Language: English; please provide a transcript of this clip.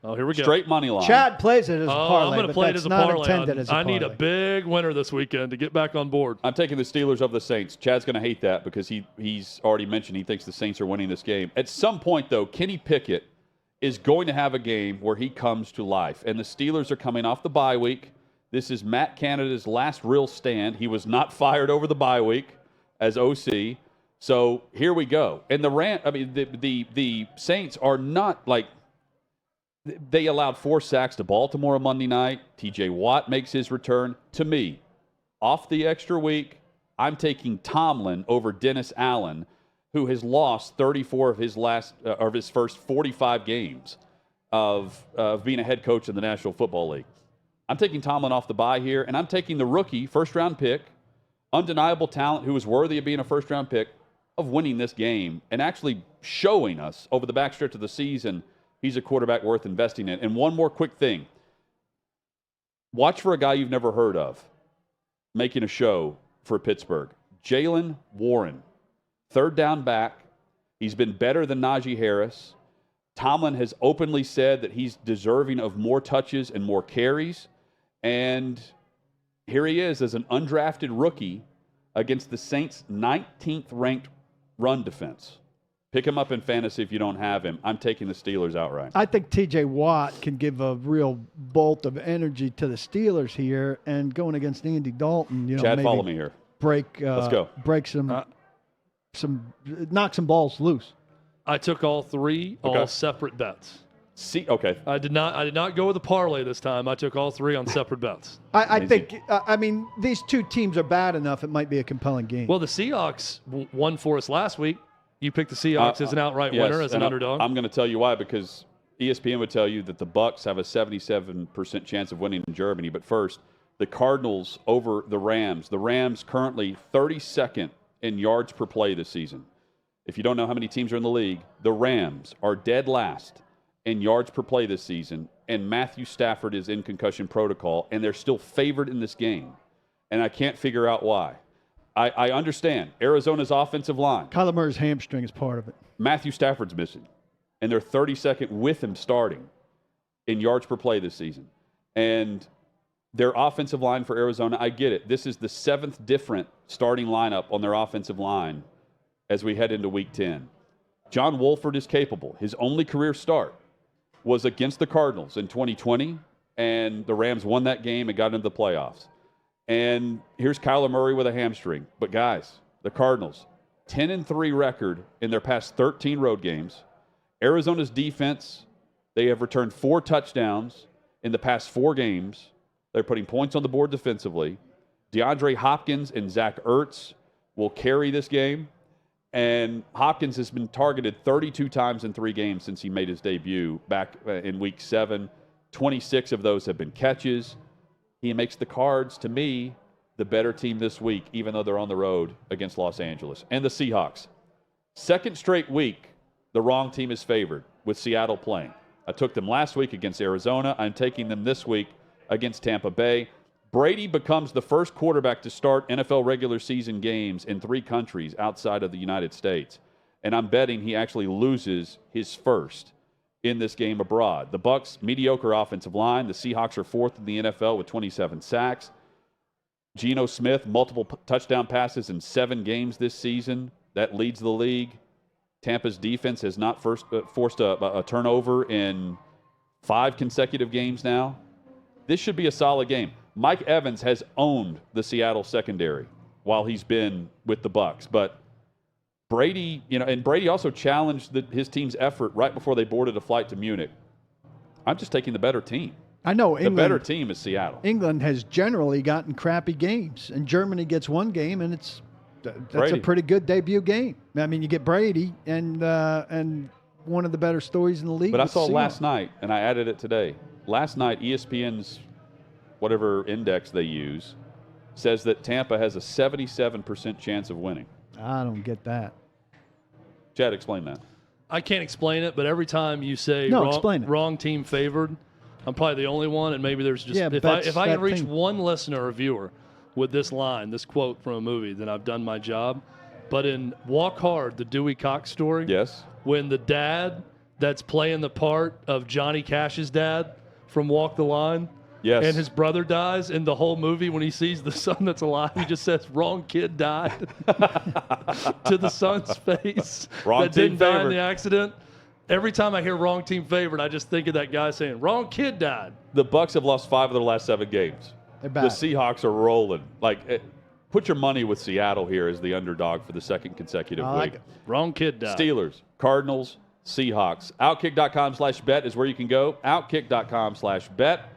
Oh, here we go. Straight money line. Chad plays it as a parlay, I'm going to but play it that's as a not parlay. intended as a I parlay. need a big winner this weekend to get back on board. I'm taking the Steelers over the Saints. Chad's going to hate that because he's already mentioned he thinks the Saints are winning this game. At some point, though, Kenny Pickett is going to have a game where he comes to life. And the Steelers are coming off the bye week. This is Matt Canada's last real stand. He was not fired over the bye week as OC. So here we go. And the Saints are not like – they allowed 4 sacks to Baltimore on Monday night. T.J. Watt makes his return. To me, off the extra week, I'm taking Tomlin over Dennis Allen, who has lost 34 of his first 45 games of being a head coach in the National Football League. I'm taking Tomlin off the bye here, and I'm taking the rookie, first-round pick, undeniable talent who is worthy of being a first-round pick, of winning this game and actually showing us over the backstretch of the season he's a quarterback worth investing in. And one more quick thing. Watch for a guy you've never heard of making a show for Pittsburgh. Jalen Warren, third down back. He's been better than Najee Harris. Tomlin has openly said that he's deserving of more touches and more carries. And here he is as an undrafted rookie against the Saints' 19th ranked run defense. Pick him up in fantasy if you don't have him. I'm taking the Steelers outright. I think T.J. Watt can give a real bolt of energy to the Steelers here, and going against Andy Dalton, Chad, maybe follow me here. Let's go. Break knock some balls loose. I took all three, all separate bets. Okay. I did not go with a parlay this time. I took all 3 on separate bets. I think, these two teams are bad enough. It might be a compelling game. Well, the Seahawks won for us last week. You picked the Seahawks as an outright winner, as an underdog. I'm going to tell you why, because ESPN would tell you that the Bucs have a 77% chance of winning in Germany. But first, the Cardinals over the Rams. The Rams currently 32nd in yards per play this season. If you don't know how many teams are in the league, the Rams are dead last in yards per play this season, and Matthew Stafford is in concussion protocol, and they're still favored in this game. And I can't figure out why. I understand Arizona's offensive line. Kyler Murray's hamstring is part of it. Matthew Stafford's missing, and they're 32nd with him starting in yards per play this season. And their offensive line for Arizona, I get it. This is the 7th different starting lineup on their offensive line as we head into Week 10. John Wolford is capable. His only career start was against the Cardinals in 2020, and the Rams won that game and got into the playoffs. And here's Kyler Murray with a hamstring. But guys, the Cardinals, 10-3 record in their past 13 road games. Arizona's defense, they have returned 4 touchdowns in the past 4 games. They're putting points on the board defensively. DeAndre Hopkins and Zach Ertz will carry this game. And Hopkins has been targeted 32 times in 3 games since he made his debut back in Week 7. 26 of those have been catches. He makes the Cards, to me, the better team this week, even though they're on the road against Los Angeles. And the Seahawks. Second straight week, the wrong team is favored with Seattle playing. I took them last week against Arizona. I'm taking them this week against Tampa Bay. Brady becomes the first quarterback to start NFL regular season games in 3 countries outside of the United States. And I'm betting he actually loses his first in this game abroad. The Bucs, mediocre offensive line. The Seahawks are 4th in the NFL with 27 sacks. Geno Smith, multiple touchdown passes in 7 games this season. That leads the league. Tampa's defense has not forced a turnover in 5 consecutive games now. This should be a solid game. Mike Evans has owned the Seattle secondary while he's been with the Bucs. But Brady, and Brady also challenged his team's effort right before they boarded a flight to Munich. I'm just taking the better team. I know the better team is Seattle. England has generally gotten crappy games, and Germany gets 1 game, and that's Brady. A pretty good debut game. I mean, you get Brady and one of the better stories in the league. But I saw last night, and I added it today. Last night, ESPN's whatever index they use says that Tampa has a 77% chance of winning. I don't get that. Chad, explain that. I can't explain it, but every time you say wrong team favored, I'm probably the only one, and maybe there's just if I can reach one listener or viewer with this line, this quote from a movie, then I've done my job. But in Walk Hard, the Dewey Cox story, yes, when the dad that's playing the part of Johnny Cash's dad from Walk the Line. Yes. And his brother dies in the whole movie. When he sees the son that's alive, he just says, "Wrong kid died," to the son's face. Wrong that team didn't die in favored. the accident. Every time I hear "wrong team favored," I just think of that guy saying, "Wrong kid died." The Bucs have lost 5 of their last 7 games. They're The back. Seahawks are rolling. Put your money with Seattle here as the underdog for the second consecutive I week. like it. Wrong kid died. Steelers, Cardinals, Seahawks. Outkick.com/bet is where you can go. Outkick.com/bet.